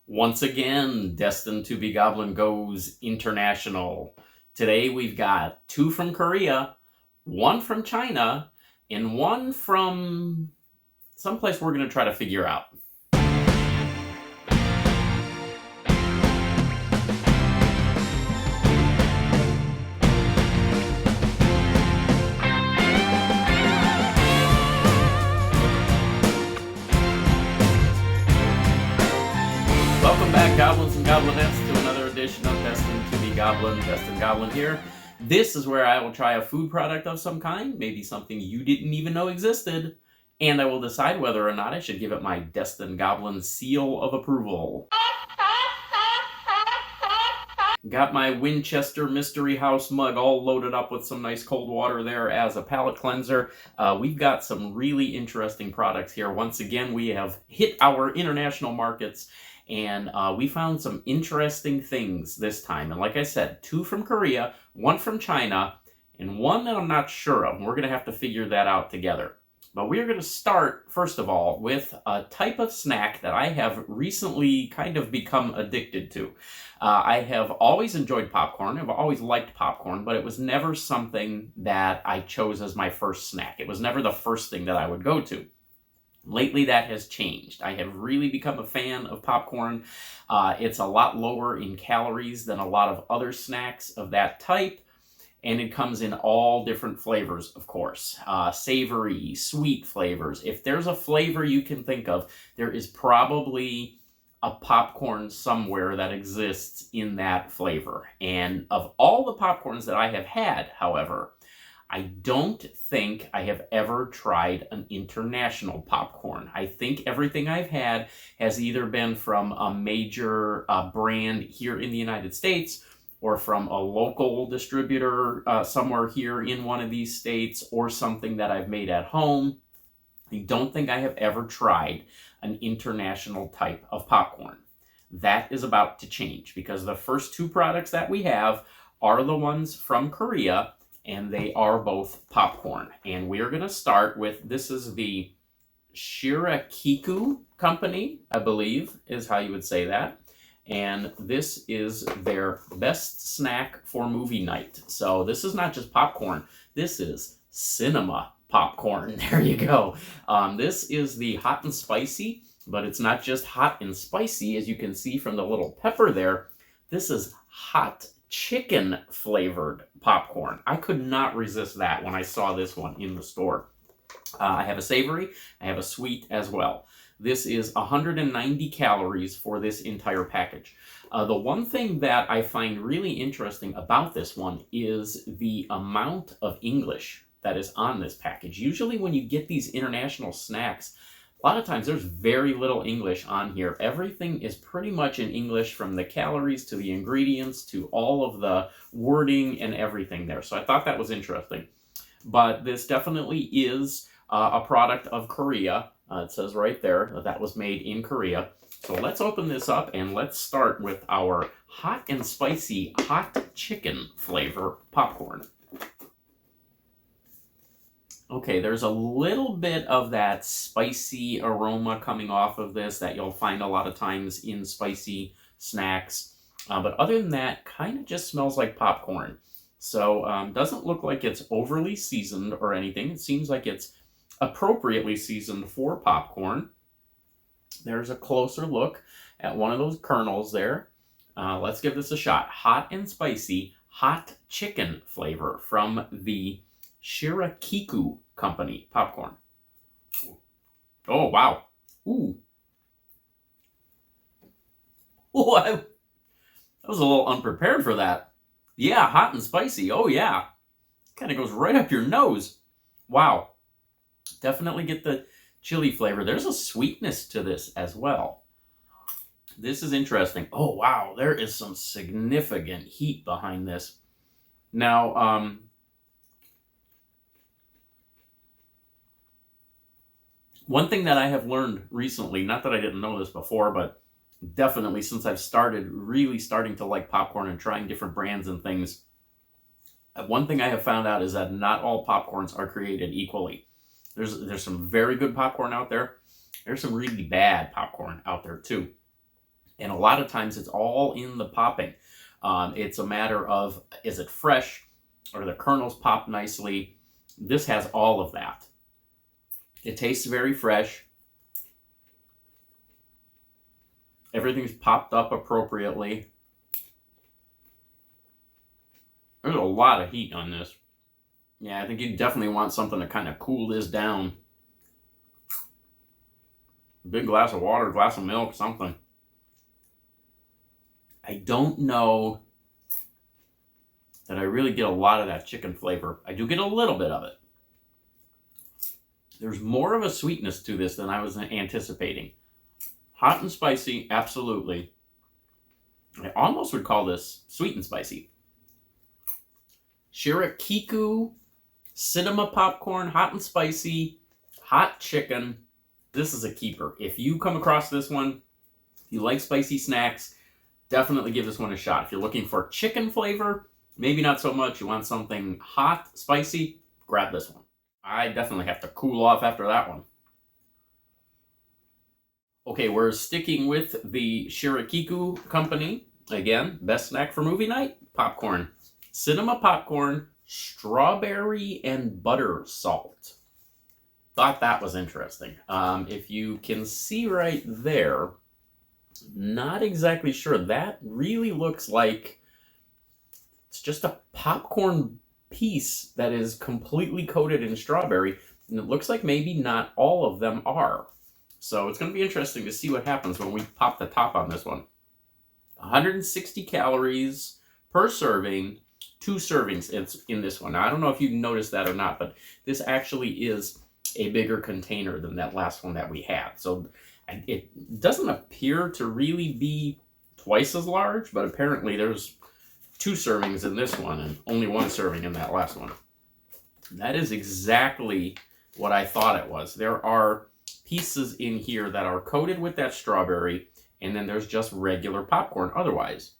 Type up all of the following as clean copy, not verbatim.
Once again, Destined to be Goblin goes international. Today we've got 2 from Korea, 1 from China, and 1 from someplace we're going to try to figure out. Welcome back, Goblins and Goblinettes, to another edition of Destined to be Goblin. Destined Goblin here. This is where I will try a food product of some kind, maybe something you didn't even know existed, and I will decide whether or not I should give it my Destined Goblin seal of approval. Got my Winchester Mystery House mug all loaded up with some nice cold water there as a palate cleanser. We've got some really interesting products here. Once again, we have hit our international markets, and we found some interesting things this time. And like I said, 2 from Korea, 1 from China, and 1 that I'm not sure of. We're going to have to figure that out together. But we're going to start, first of all, with a type of snack that I have recently kind of become addicted to. I have always enjoyed popcorn. I've always liked popcorn, but it was never something that I chose as my first snack. It was never the first thing that I would go to. Lately, that has changed. I have really become a fan of popcorn. It's a lot lower in calories than a lot of other snacks of that type. And it comes in all different flavors, of course. Savory, sweet flavors. If there's a flavor you can think of, there is probably a popcorn somewhere that exists in that flavor. And of all the popcorns that I have had, however, I don't think I have ever tried an international popcorn. I think everything I've had has either been from a major brand here in the United States, or from a local distributor somewhere here in one of these states, or something that I've made at home. I don't think I have ever tried an international type of popcorn. That is about to change, because the first 2 products that we have are the ones from Korea, and they are both popcorn. And we're going to start with, this is the Shirakiku company, I believe is how you would say that. And this is their best snack for movie night. So this is not just popcorn. This is cinema popcorn. There you go. This is the hot and spicy, but it's not just hot and spicy, as you can see from the little pepper there. This is hot chicken flavored popcorn. I could not resist that when I saw this one in the store. I have a savory, I have a sweet as well. This is 190 calories for this entire package. The one thing that I find really interesting about this one is the amount of English that is on this package. Usually when you get these international snacks, a lot of times there's very little English on here. Everything is pretty much in English, from the calories to the ingredients to all of the wording and everything there. So I thought that was interesting. But this definitely is a product of Korea. It says right there that was made in Korea. So let's open this up and let's start with our hot and spicy hot chicken flavor popcorn. Okay, there's a little bit of that spicy aroma coming off of this that you'll find a lot of times in spicy snacks. But other than that, kind of just smells like popcorn. So doesn't look like it's overly seasoned or anything. It seems like it's appropriately seasoned for popcorn. There's a closer look at one of those kernels there. Let's give this a shot. Hot and spicy hot chicken flavor from the Shirakiku company popcorn. Oh, wow. Ooh. Oh, I was a little unprepared for that. Yeah, hot and spicy. Oh, yeah. Kind of goes right up your nose. Wow. Definitely get the chili flavor. There's a sweetness to this as well. This is interesting. Oh, wow. There is some significant heat behind this. Now, one thing that I have learned recently, not that I didn't know this before, but definitely since I've really starting to like popcorn and trying different brands and things, one thing I have found out is that not all popcorns are created equally. There's some very good popcorn out there. There's some really bad popcorn out there too. And a lot of times it's all in the popping. It's a matter of, is it fresh? Or the kernels pop nicely? This has all of that. It tastes very fresh. Everything's popped up appropriately. There's a lot of heat on this. Yeah, I think you definitely want something to kind of cool this down. Big glass of water, glass of milk, something. I don't know that I really get a lot of that chicken flavor. I do get a little bit of it. There's more of a sweetness to this than I was anticipating. Hot and spicy, absolutely. I almost would call this sweet and spicy. Shirakiku, cinema popcorn, hot and spicy, hot chicken. This is a keeper. If you come across this one, if you like spicy snacks, definitely give this one a shot. If you're looking for chicken flavor, maybe not so much. You want something hot, spicy, grab this one. I definitely have to cool off after that one. Okay, we're sticking with the Shirakiku company. Again, best snack for movie night, popcorn. Cinema popcorn, strawberry and butter salt. Thought that was interesting. If you can see right there, not exactly sure. That really looks like it's just a popcorn piece that is completely coated in strawberry. And it looks like maybe not all of them are. So it's going to be interesting to see what happens when we pop the top on this one. 160 calories per serving, 2 servings in this one. Now, I don't know if you noticed that or not, but this actually is a bigger container than that last one that we had. So it doesn't appear to really be twice as large, but apparently there's 2 servings in this one and only 1 serving in that last one. That is exactly what I thought it was. There are pieces in here that are coated with that strawberry, and then there's just regular popcorn otherwise.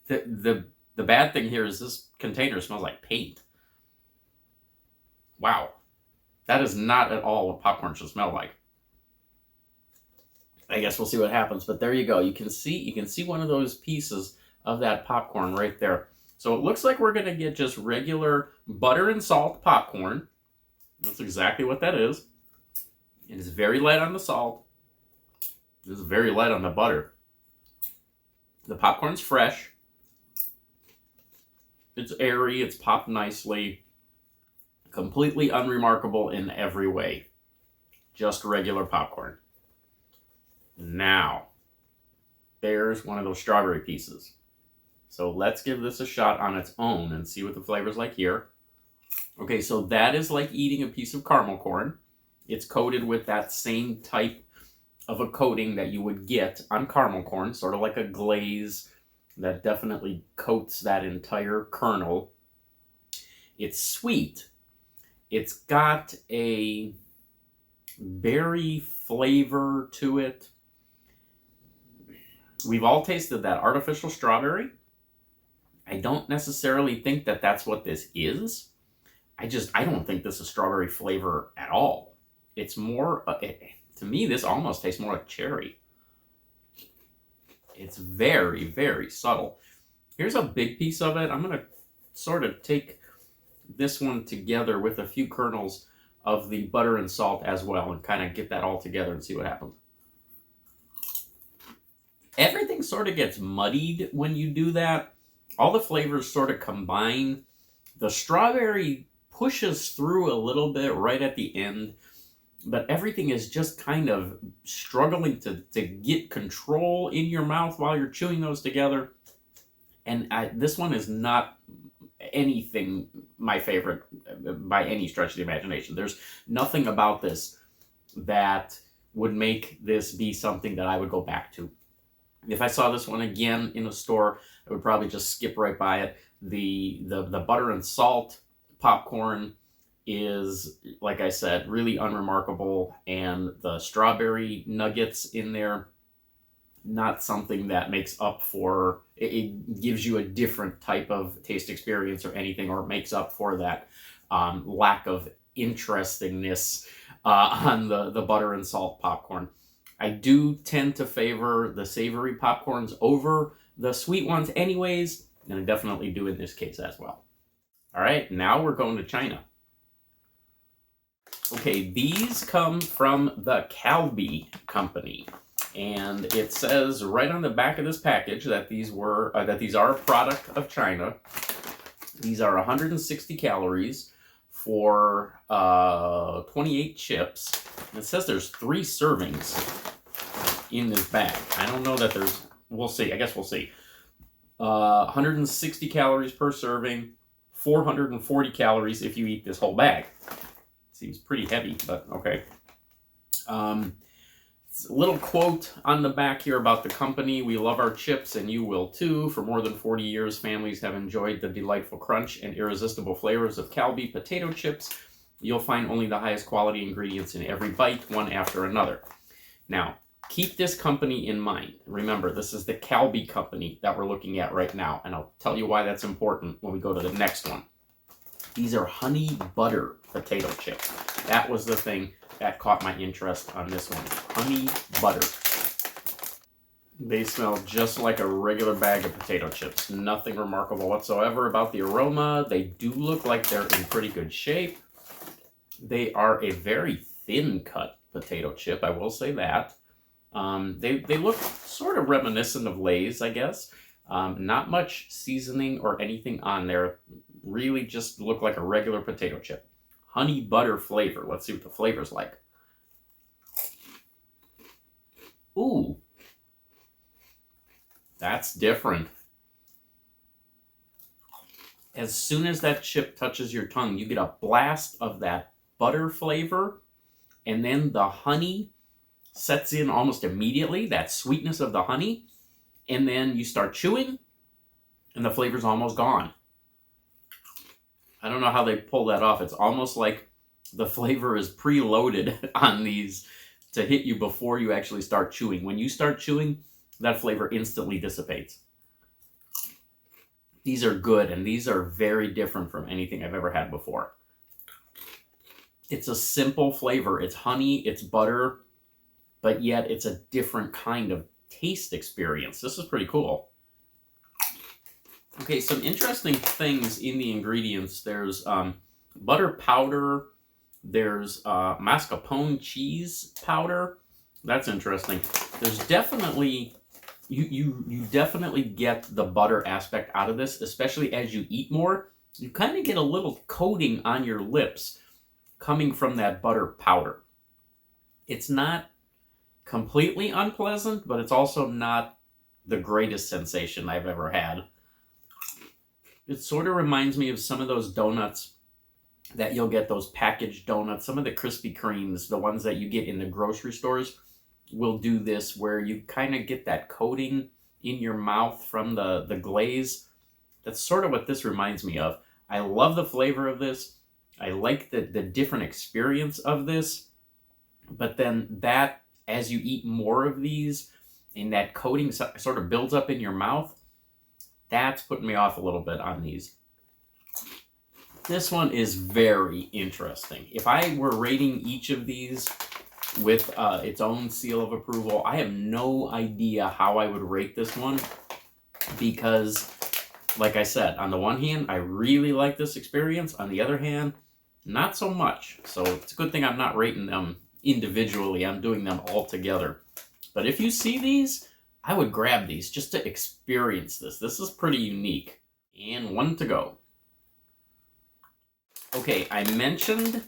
The bad thing here is this container smells like paint. Wow. That is not at all what popcorn should smell like. I guess we'll see what happens, but there you go. You can see one of those pieces of that popcorn right there. So it looks like we're going to get just regular butter and salt popcorn. That's exactly what that is. It is very light on the salt. It is very light on the butter. The popcorn's fresh. It's airy. It's popped nicely. Completely unremarkable in every way. Just regular popcorn. Now, there's one of those strawberry pieces. So let's give this a shot on its own and see what the flavor's like here. Okay, so that is like eating a piece of caramel corn. It's coated with that same type of a coating that you would get on caramel corn, sort of like a glaze that definitely coats that entire kernel. It's sweet. It's got a berry flavor to it. We've all tasted that artificial strawberry. I don't necessarily think that that's what this is. I don't think this is strawberry flavor at all. It's more, to me, this almost tastes more like cherry. It's very, very subtle. Here's a big piece of it. I'm going to sort of take this one together with a few kernels of the butter and salt as well and kind of get that all together and see what happens. Everything sort of gets muddied when you do that. All the flavors sort of combine. The strawberry pushes through a little bit right at the end, but everything is just kind of struggling to get control in your mouth while you're chewing those together. And this one is not anything my favorite by any stretch of the imagination. There's nothing about this that would make this be something that I would go back to. If I saw this one again in a store, I would probably just skip right by it. The butter and salt popcorn is, like I said, really unremarkable, and the strawberry nuggets in there, not something that makes up for, it gives you a different type of taste experience or anything, or makes up for that lack of interestingness on the butter and salt popcorn. I do tend to favor the savory popcorns over the sweet ones anyways, and I definitely do in this case as well. All right, now we're going to China. Okay, these come from the Calbee company, and it says right on the back of this package that these are a product of China. These are 160 calories for 28 chips. And it says there's 3 servings in this bag. I don't know that there's. We'll see. I guess we'll see. 160 calories per serving, 440 calories if you eat this whole bag. Seems pretty heavy, but okay. It's a little quote on the back here about the company. We love our chips, and you will too. For more than 40 years, families have enjoyed the delightful crunch and irresistible flavors of Calbee potato chips. You'll find only the highest quality ingredients in every bite, one after another. Now, keep this company in mind. Remember, this is the Calbee company that we're looking at right now, and I'll tell you why that's important when we go to the next one. These are honey butter potato chips. That was the thing that caught my interest on this one. Honey butter. They smell just like a regular bag of potato chips. Nothing remarkable whatsoever about the aroma. They do look like they're in pretty good shape. They are a very thin cut potato chip, I will say that. They look sort of reminiscent of Lay's, I guess. Not much seasoning or anything on there. Really just look like a regular potato chip. Honey butter flavor. Let's see what the flavor's like. Ooh. That's different. As soon as that chip touches your tongue, you get a blast of that butter flavor, and then the honey sets in almost immediately, that sweetness of the honey, and then you start chewing, and the flavor's almost gone. I don't know how they pull that off. It's almost like the flavor is preloaded on these to hit you before you actually start chewing. When you start chewing, that flavor instantly dissipates. These are good, and these are very different from anything I've ever had before. It's a simple flavor. It's honey, it's butter, but yet it's a different kind of taste experience. This is pretty cool. Okay, some interesting things in the ingredients. There's butter powder. There's mascarpone cheese powder. That's interesting. There's definitely, you definitely get the butter aspect out of this, especially as you eat more. You kind of get a little coating on your lips coming from that butter powder. It's not completely unpleasant, but it's also not the greatest sensation I've ever had. It sort of reminds me of some of those donuts that you'll get, those packaged donuts. Some of the Krispy Kremes, the ones that you get in the grocery stores, will do this, where you kind of get that coating in your mouth from the glaze. That's sort of what this reminds me of. I love the flavor of this. I like the different experience of this. But then that, as you eat more of these, and that coating sort of builds up in your mouth, that's putting me off a little bit on these. This one is very interesting. If I were rating each of these with its own seal of approval, I have no idea how I would rate this one, because, like I said, on the one hand, I really like this experience. On the other hand, not so much. So it's a good thing I'm not rating them individually. I'm doing them all together. But if you see these, I would grab these just to experience this. This is pretty unique. And one to go. Okay, I mentioned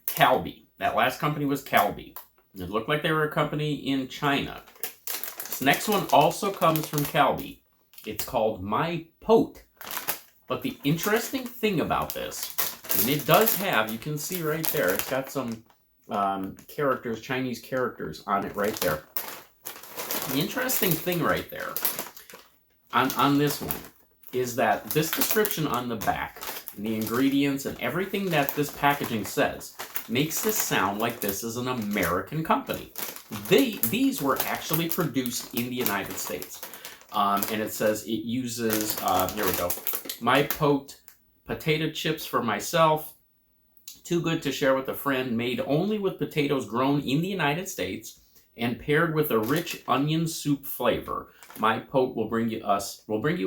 Calbee. That last company was Calbee. It looked like they were a company in China. This next one also comes from Calbee. It's called My Pote. But the interesting thing about this, and it does have, you can see right there, it's got some characters, Chinese characters on it right there. The interesting thing right there on this one is that this description on the back, and the ingredients and everything that this packaging says, makes this sound like this is an American company. These were actually produced in the United States. And it says it uses, here we go, My Pote potato chips for myself, Too good to share with a friend, made only with potatoes grown in the United States and paired with a rich onion soup flavor. My pote will bring you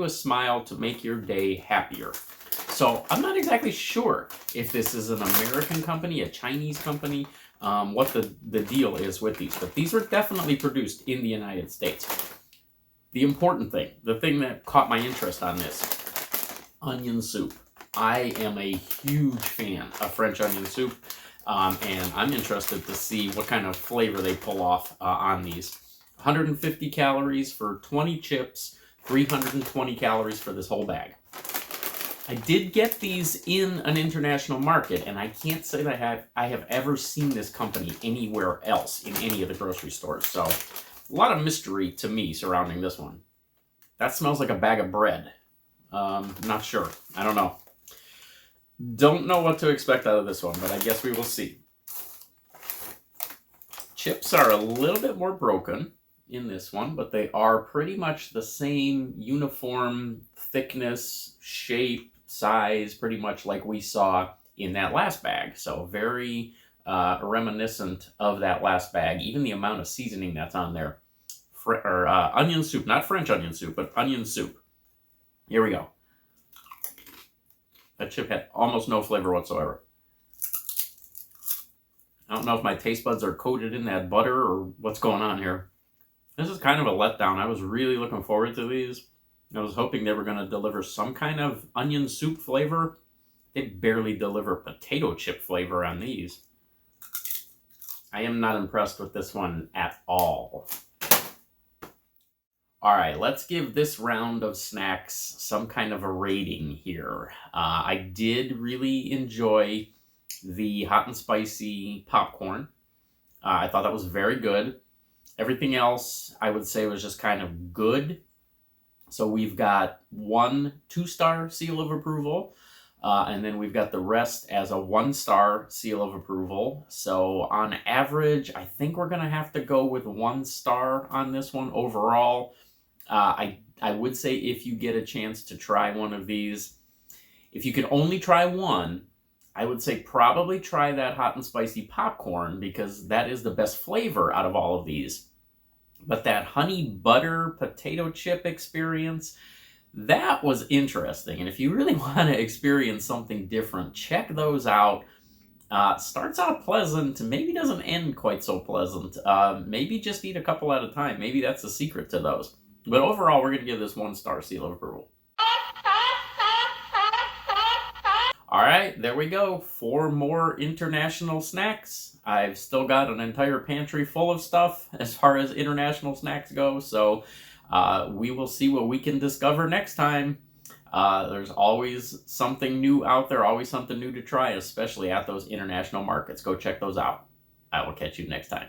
a smile to make your day happier. So I'm not exactly sure if this is an American company, a Chinese company, what the deal is with these, but these were definitely produced in the United States. The important thing, the thing that caught my interest on this, onion soup. I am a huge fan of French onion soup, and I'm interested to see what kind of flavor they pull off on these. 150 calories for 20 chips, 320 calories for this whole bag. I did get these in an international market, and I can't say that I have ever seen this company anywhere else in any of the grocery stores. So, a lot of mystery to me surrounding this one. That smells like a bag of bread. Not sure. I don't know. Don't know what to expect out of this one, but I guess we will see. Chips are a little bit more broken in this one, but they are pretty much the same uniform thickness, shape, size, pretty much like we saw in that last bag. So very reminiscent of that last bag. Even the amount of seasoning that's on there. Onion soup, not French onion soup, but onion soup. Here we go. That chip had almost no flavor whatsoever. I don't know if my taste buds are coated in that butter or what's going on here. This is kind of a letdown. I was really looking forward to these. I was hoping they were going to deliver some kind of onion soup flavor. They barely deliver potato chip flavor on these. I am not impressed with this one at all. All right, let's give this round of snacks some kind of a rating here. I did really enjoy the hot and spicy popcorn. I thought that was very good. Everything else, I would say, was just kind of good. So we've got 1 2-star seal of approval, and then we've got the rest as a 1-star seal of approval. So on average, I think we're going to have to go with 1 star on this one overall. I would say if you get a chance to try one of these, if you could only try one, I would say probably try that hot and spicy popcorn, because that is the best flavor out of all of these. But that honey butter potato chip experience, that was interesting. And if you really want to experience something different, check those out. Starts out pleasant, maybe doesn't end quite so pleasant. Maybe just eat a couple at a time. Maybe that's the secret to those. But overall, we're going to give this 1-star seal of approval. All right, there we go. 4 more international snacks. I've still got an entire pantry full of stuff as far as international snacks go. So we will see what we can discover next time. There's always something new out there, always something new to try, especially at those international markets. Go check those out. I will catch you next time.